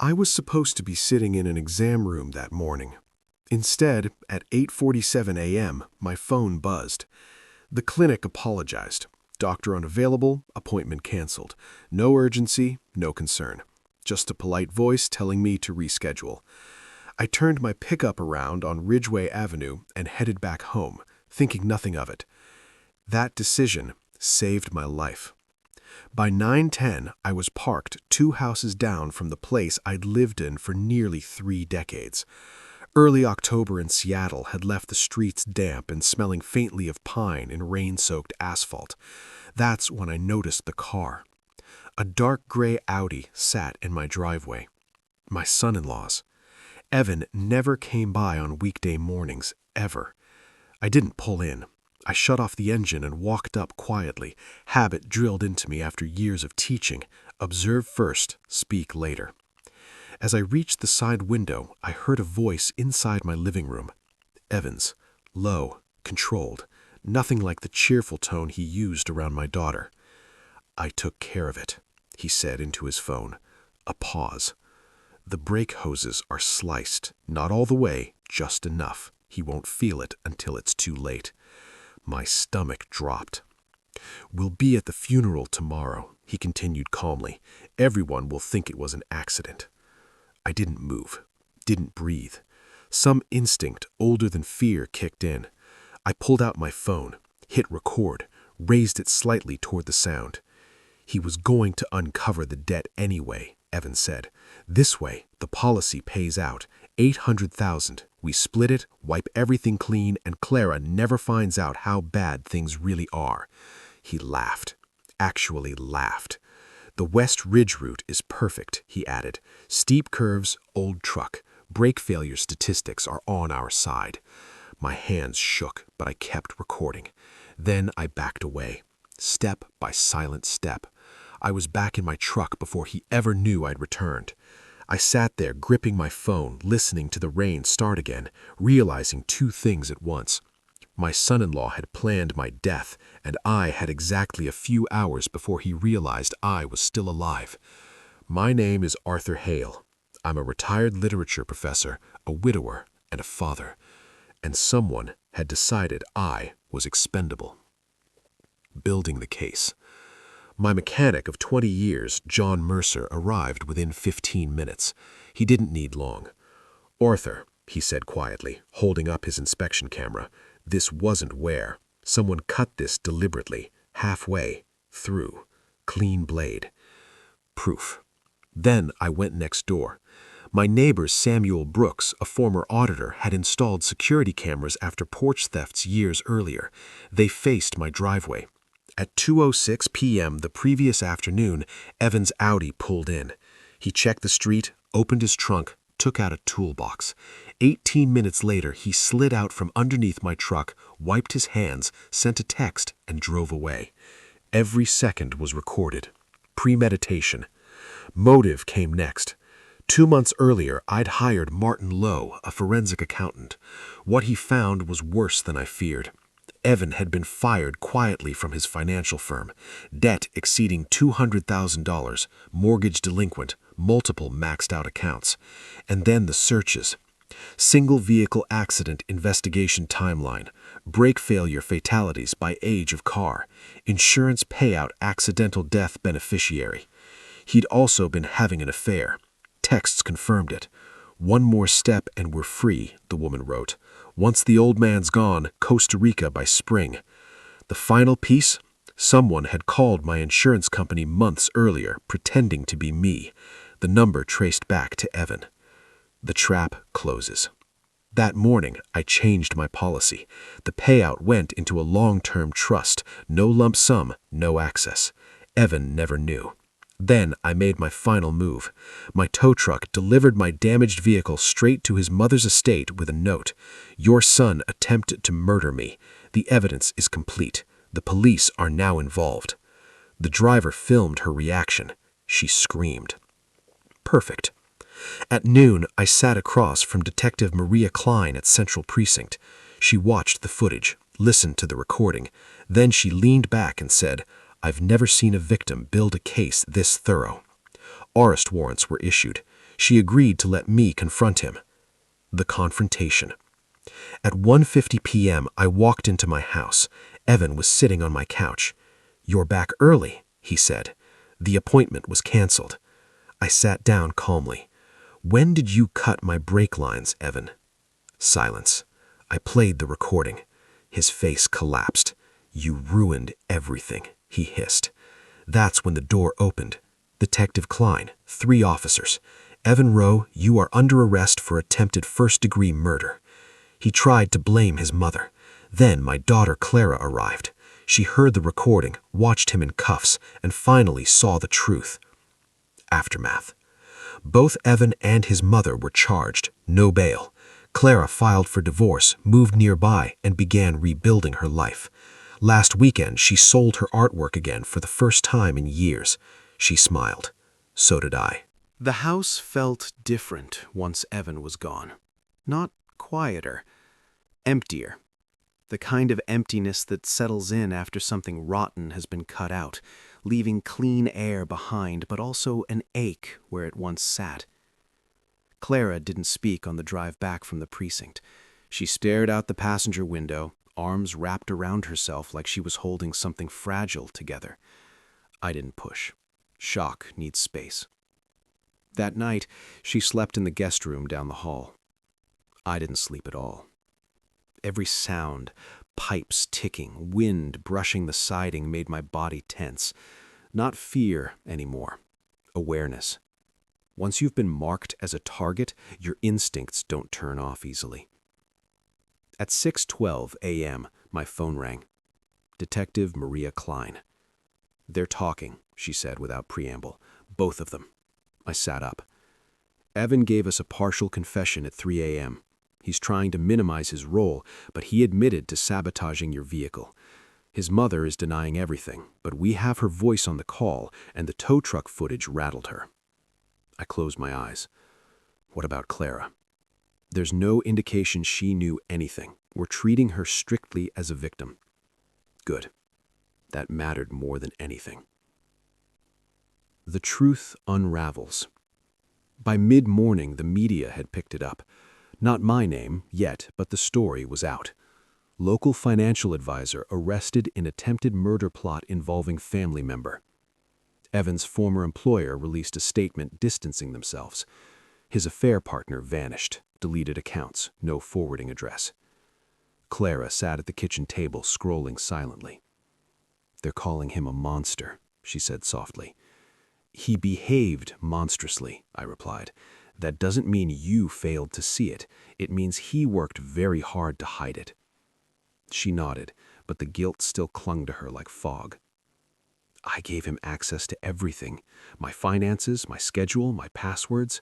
I was supposed to be sitting in an exam room that morning. Instead, at 8:47 a.m., my phone buzzed. The clinic apologized. Doctor unavailable, appointment canceled. No urgency, no concern. Just a polite voice telling me to reschedule. I turned my pickup around on Ridgeway Avenue and headed back home, thinking nothing of it. That decision saved my life. By 9:10, I was parked 2 houses down from the place I'd lived in for nearly 3 decades. Early October in Seattle had left the streets damp and smelling faintly of pine and rain-soaked asphalt. That's when I noticed the car. A dark gray Audi sat in my driveway. My son-in-law's. Evan never came by on weekday mornings, ever. I didn't pull in. I shut off the engine and walked up quietly, habit drilled into me after years of teaching. Observe first, speak later. As I reached the side window, I heard a voice inside my living room. Evan's, low, controlled, nothing like the cheerful tone he used around my daughter. "I took care of it," he said into his phone. A pause. "The brake hoses are sliced, not all the way, just enough. He won't feel it until it's too late." My stomach dropped. "We'll be at the funeral tomorrow," he continued calmly. "Everyone will think it was an accident." I didn't move, didn't breathe. Some instinct older than fear kicked in. I pulled out my phone, hit record, raised it slightly toward the sound. "He was going to uncover the debt anyway," Evan said. "This way, the policy pays out. 800,000. We split it, wipe everything clean, and Clara never finds out how bad things really are." He laughed. Actually laughed. "The West Ridge route is perfect," he added. "Steep curves, old truck. Brake failure statistics are on our side." My hands shook, but I kept recording. Then I backed away, step by silent step. I was back in my truck before he ever knew I'd returned. I sat there gripping my phone, listening to the rain start again, realizing 2 things at once. My son-in-law had planned my death, and I had exactly a few hours before he realized I was still alive. My name is Arthur Hale. I'm a retired literature professor, a widower, and a father. And someone had decided I was expendable. Building the case. My mechanic of 20 years, John Mercer, arrived within 15 minutes. He didn't need long. "Arthur," he said quietly, holding up his inspection camera, "this wasn't wear. Someone cut this deliberately, halfway, through. Clean blade." Proof. Then I went next door. My neighbor Samuel Brooks, a former auditor, had installed security cameras after porch thefts years earlier. They faced my driveway. At 2:06 p.m. the previous afternoon, Evan's Audi pulled in. He checked the street, opened his trunk, took out a toolbox. 18 minutes later, he slid out from underneath my truck, wiped his hands, sent a text, and drove away. Every second was recorded. Premeditation. Motive came next. 2 months earlier, I'd hired Martin Lowe, a forensic accountant. What he found was worse than I feared. Evan had been fired quietly from his financial firm. Debt exceeding $200,000, mortgage delinquent, multiple maxed-out accounts. And then the searches. Single vehicle accident investigation timeline. Brake failure fatalities by age of car. Insurance payout accidental death beneficiary. He'd also been having an affair. Texts confirmed it. "One more step and we're free," the woman wrote. "Once the old man's gone, Costa Rica by spring." The final piece? Someone had called my insurance company months earlier, pretending to be me. The number traced back to Evan. The trap closes. That morning, I changed my policy. The payout went into a long-term trust. No lump sum, no access. Evan never knew. Then I made my final move. My tow truck delivered my damaged vehicle straight to his mother's estate with a note. "Your son attempted to murder me. The evidence is complete. The police are now involved." The driver filmed her reaction. She screamed. Perfect. At noon, I sat across from Detective Maria Klein at Central Precinct. She watched the footage, listened to the recording. Then she leaned back and said, "I've never seen a victim build a case this thorough." Arrest warrants were issued. She agreed to let me confront him. The confrontation. At 1:50 p.m., I walked into my house. Evan was sitting on my couch. "You're back early," he said. "The appointment was canceled." I sat down calmly. "When did you cut my brake lines, Evan?" Silence. I played the recording. His face collapsed. "You ruined everything," he hissed. That's when the door opened. Detective Klein, 3 officers. "Evan Rowe, you are under arrest for attempted first-degree murder." He tried to blame his mother. Then my daughter Clara arrived. She heard the recording, watched him in cuffs, and finally saw the truth. Aftermath. Both Evan and his mother were charged, no bail. Clara filed for divorce, moved nearby, and began rebuilding her life. Last weekend, she sold her artwork again for the first time in years. She smiled. So did I. The house felt different once Evan was gone. Not quieter, emptier. The kind of emptiness that settles in after something rotten has been cut out, leaving clean air behind, but also an ache where it once sat. Clara didn't speak on the drive back from the precinct. She stared out the passenger window, arms wrapped around herself like she was holding something fragile together. I didn't push. Shock needs space. That night, she slept in the guest room down the hall. I didn't sleep at all. Every sound, pipes ticking, wind brushing the siding made my body tense. Not fear anymore. Awareness. Once you've been marked as a target, your instincts don't turn off easily. At 6:12 a.m., my phone rang. Detective Maria Klein. "They're talking," she said without preamble. "Both of them." I sat up. "Evan gave us a partial confession at 3 a.m. He's trying to minimize his role, but he admitted to sabotaging your vehicle. His mother is denying everything, but we have her voice on the call, and the tow truck footage rattled her." I closed my eyes. What about Clara? There's no indication she knew anything. We're treating her strictly as a victim. Good. That mattered more than anything. The truth unravels. By mid-morning, the media had picked it up. Not my name, yet, but the story was out. Local financial advisor arrested in attempted murder plot involving family member. Evan's former employer released a statement distancing themselves. His affair partner vanished, deleted accounts, no forwarding address. Clara sat at the kitchen table scrolling silently. "They're calling him a monster," she said softly. "He behaved monstrously," I replied. "That doesn't mean you failed to see it. It means he worked very hard to hide it." She nodded, but the guilt still clung to her like fog. "I gave him access to everything. My finances, my schedule, my passwords."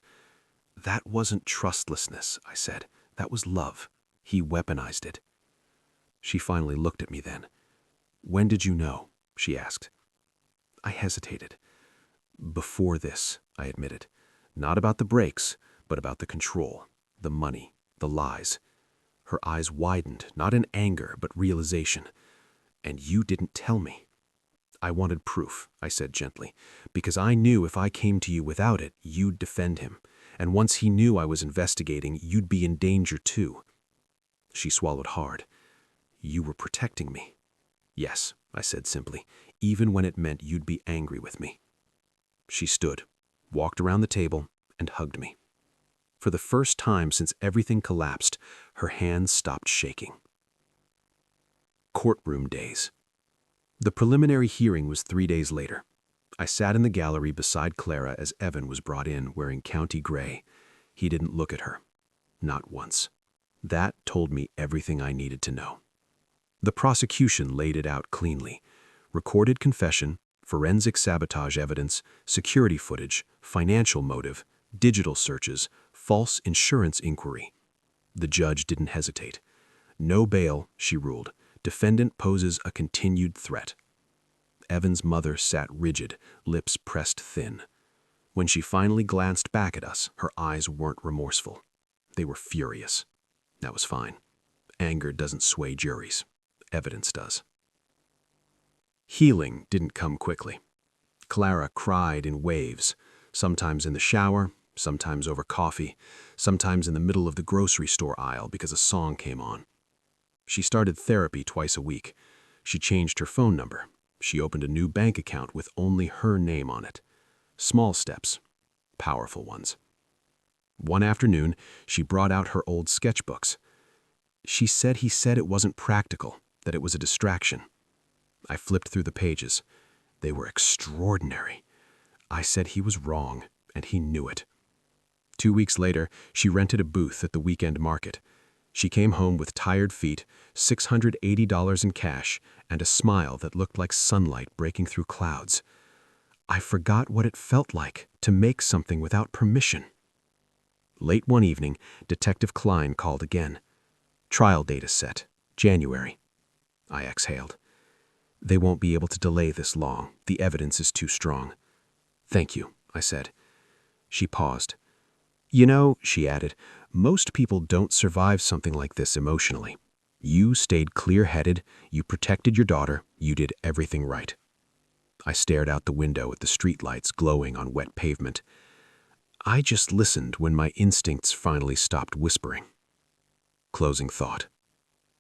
"That wasn't trustlessness," I said. "That was love. He weaponized it." She finally looked at me then. "When did you know?" she asked. I hesitated. "Before this," I admitted. "Not about the breaks, but about the control, the money, the lies." Her eyes widened, not in anger, but realization. "And you didn't tell me." "I wanted proof," I said gently, "because I knew if I came to you without it, you'd defend him. And once he knew I was investigating, you'd be in danger too." She swallowed hard. "You were protecting me." "Yes," I said simply, "even when it meant you'd be angry with me." She stood, walked around the table, and hugged me. For the first time since everything collapsed, her hands stopped shaking. Courtroom days. The preliminary hearing was 3 days later. I sat in the gallery beside Clara as Evan was brought in wearing county gray. He didn't look at her. Not once. That told me everything I needed to know. The prosecution laid it out cleanly. Recorded confession, forensic sabotage evidence, security footage, financial motive, digital searches, false insurance inquiry. The judge didn't hesitate. "No bail," she ruled. "Defendant poses a continued threat." Evan's mother sat rigid, lips pressed thin. When she finally glanced back at us, her eyes weren't remorseful. They were furious. That was fine. Anger doesn't sway juries. Evidence does. Healing didn't come quickly. Clara cried in waves, sometimes in the shower, sometimes over coffee, sometimes in the middle of the grocery store aisle because a song came on. She started therapy twice a week. She changed her phone number. She opened a new bank account with only her name on it. Small steps, powerful ones. One afternoon, she brought out her old sketchbooks. She said he said it wasn't practical, that it was a distraction. I flipped through the pages. They were extraordinary. I said he was wrong, and he knew it. 2 weeks later, she rented a booth at the weekend market. She came home with tired feet, $680 in cash, and a smile that looked like sunlight breaking through clouds. I forgot what it felt like to make something without permission. Late one evening, Detective Klein called again. Trial date is set, January. I exhaled. They won't be able to delay this long. The evidence is too strong. Thank you, I said. She paused. You know, she added, most people don't survive something like this emotionally. You stayed clear-headed, you protected your daughter, you did everything right. I stared out the window at the streetlights glowing on wet pavement. I just listened when my instincts finally stopped whispering. Closing thought.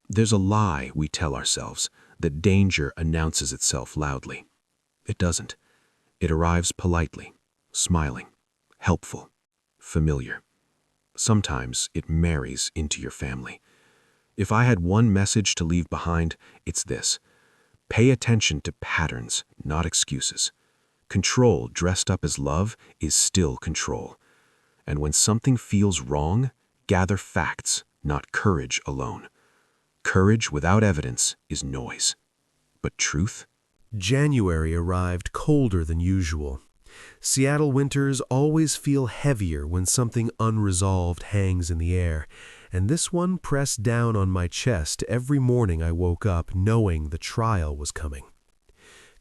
There's a lie we tell ourselves, that danger announces itself loudly. It doesn't. It arrives politely, smiling, helpful, familiar. Sometimes it marries into your family. If I had one message to leave behind, it's this. Pay attention to patterns, not excuses. Control dressed up as love is still control. And when something feels wrong, gather facts, not courage alone. Courage without evidence is noise. But truth? January arrived colder than usual. Seattle winters always feel heavier when something unresolved hangs in the air, and this one pressed down on my chest every morning I woke up knowing the trial was coming.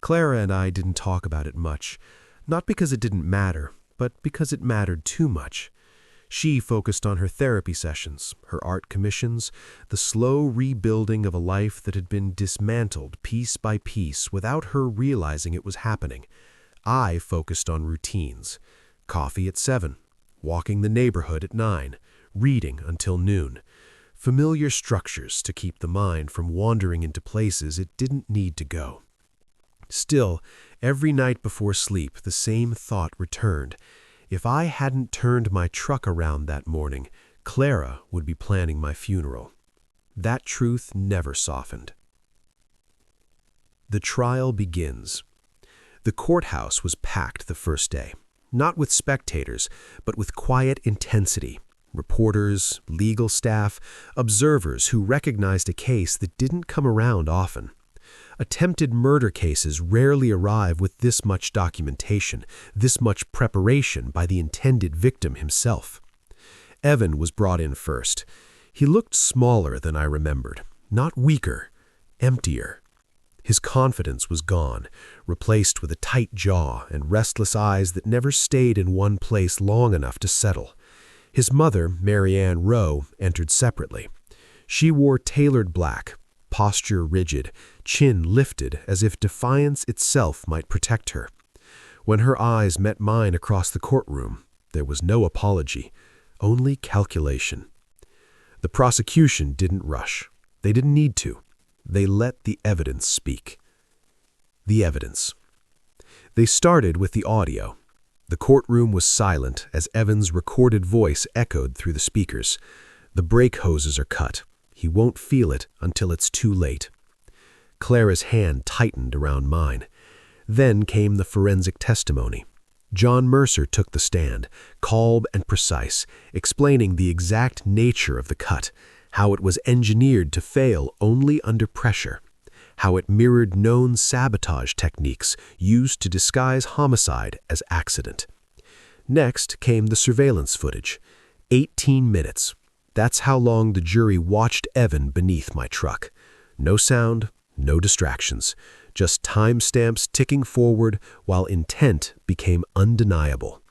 Clara and I didn't talk about it much, not because it didn't matter, but because it mattered too much. She focused on her therapy sessions, her art commissions, the slow rebuilding of a life that had been dismantled piece by piece without her realizing it was happening. I focused on routines. Coffee at 7, walking the neighborhood at 9, reading until noon. Familiar structures to keep the mind from wandering into places it didn't need to go. Still, every night before sleep, the same thought returned. If I hadn't turned my truck around that morning, Clara would be planning my funeral. That truth never softened. The trial begins. The courthouse was packed the first day, not with spectators, but with quiet intensity. Reporters, legal staff, observers who recognized a case that didn't come around often. Attempted murder cases rarely arrive with this much documentation, this much preparation by the intended victim himself. Evan was brought in first. He looked smaller than I remembered, not weaker, emptier. His confidence was gone, replaced with a tight jaw and restless eyes that never stayed in one place long enough to settle. His mother, Mary Ann Rowe, entered separately. She wore tailored black, posture rigid, chin lifted as if defiance itself might protect her. When her eyes met mine across the courtroom, there was no apology, only calculation. The prosecution didn't rush. They didn't need to. They let the evidence speak. The evidence. They started with the audio. The courtroom was silent as Evan's recorded voice echoed through the speakers. The brake hoses are cut. He won't feel it until it's too late. Clara's hand tightened around mine. Then came the forensic testimony. John Mercer took the stand, calm and precise, explaining the exact nature of the cut, how it was engineered to fail only under pressure, how it mirrored known sabotage techniques used to disguise homicide as accident. Next came the surveillance footage. 18 minutes. That's how long the jury watched Evan beneath my truck. No sound, no distractions, just timestamps ticking forward while intent became undeniable.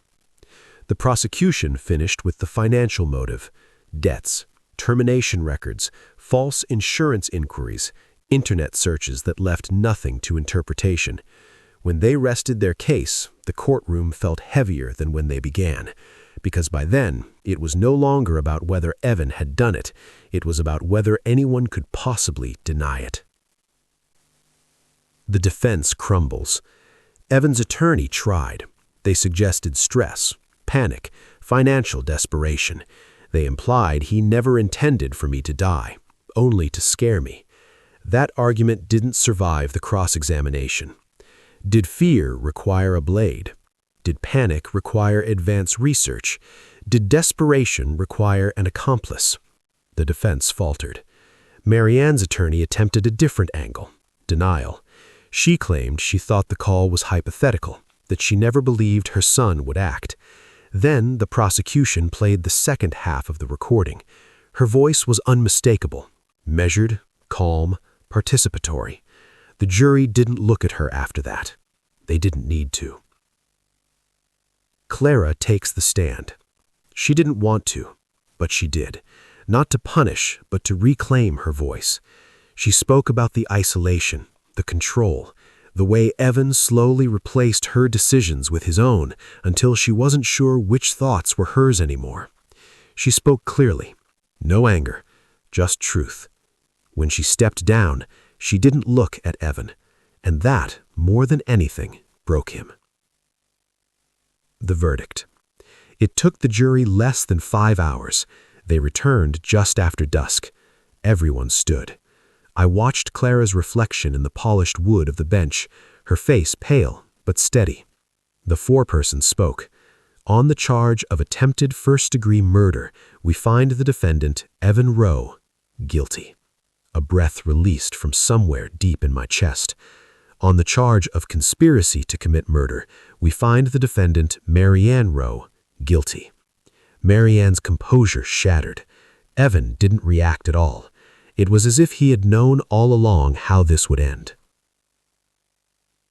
The prosecution finished with the financial motive: debts, termination records, false insurance inquiries, internet searches that left nothing to interpretation. When they rested their case, the courtroom felt heavier than when they began. because by then, it was no longer about whether Evan had done it. It was about whether anyone could possibly deny it. The defense crumbles. Evan's attorney tried. They suggested stress, panic, financial desperation. They implied he never intended for me to die, only to scare me. That argument didn't survive the cross-examination. Did fear require a blade? Did panic require advanced research? Did desperation require an accomplice? The defense faltered. Marianne's attorney attempted a different angle, denial. She claimed she thought the call was hypothetical, that she never believed her son would act. Then the prosecution played the second half of the recording. Her voice was unmistakable, measured, calm, participatory. The jury didn't look at her after that. They didn't need to. Clara takes the stand. She didn't want to, but she did. Not to punish, but to reclaim her voice. She spoke about the isolation, the control, the way Evan slowly replaced her decisions with his own until she wasn't sure which thoughts were hers anymore. She spoke clearly. No anger, just truth. When she stepped down, she didn't look at Evan, and that, more than anything, broke him. The verdict. It took the jury less than 5 hours. They returned just after dusk. Everyone stood. I watched Clara's reflection in the polished wood of the bench, her face pale but steady. The foreperson spoke. On the charge of attempted first-degree murder, we find the defendant, Evan Rowe, guilty. A breath released from somewhere deep in my chest. On the charge of conspiracy to commit murder, we find the defendant, Marianne Rowe, guilty. Marianne's composure shattered. Evan didn't react at all. It was as if he had known all along how this would end.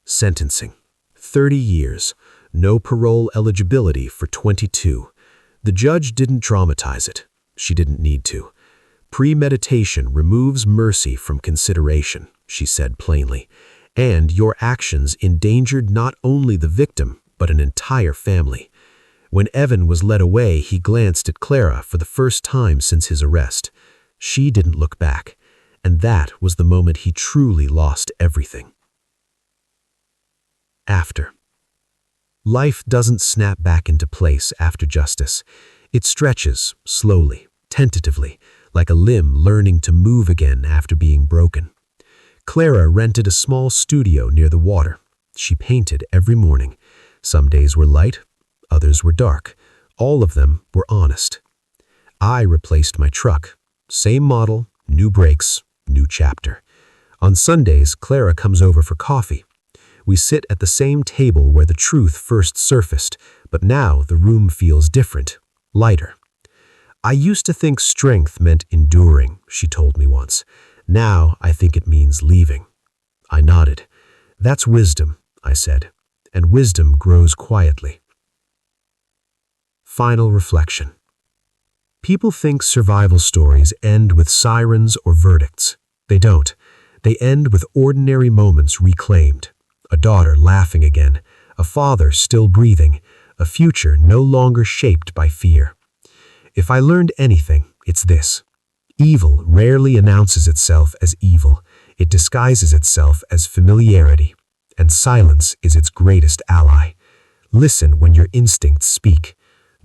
Sentencing. 30 years. No parole eligibility for 22. The judge didn't dramatize it. She didn't need to. Premeditation removes mercy from consideration, she said plainly, and your actions endangered not only the victim, but an entire family. When Evan was led away, he glanced at Clara for the first time since his arrest. She didn't look back, and that was the moment he truly lost everything. After. Life doesn't snap back into place after justice. It stretches, slowly, tentatively, like a limb learning to move again after being broken. Clara rented a small studio near the water. She painted every morning. Some days were light, others were dark. All of them were honest. I replaced my truck. Same model, new brakes, new chapter. On Sundays, Clara comes over for coffee. We sit at the same table where the truth first surfaced, but now the room feels different, lighter. I used to think strength meant enduring, she told me once. Now I think it means leaving. I nodded. That's wisdom, I said, and wisdom grows quietly. Final reflection. People think survival stories end with sirens or verdicts. They don't. They end with ordinary moments reclaimed. A daughter laughing again, a father still breathing, a future no longer shaped by fear. If I learned anything, it's this. Evil rarely announces itself as evil. It disguises itself as familiarity, and silence is its greatest ally. Listen when your instincts speak.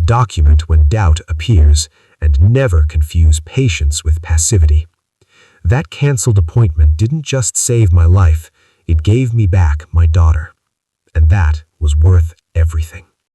Document when doubt appears, and never confuse patience with passivity. That canceled appointment didn't just save my life, it gave me back my daughter. And that was worth everything.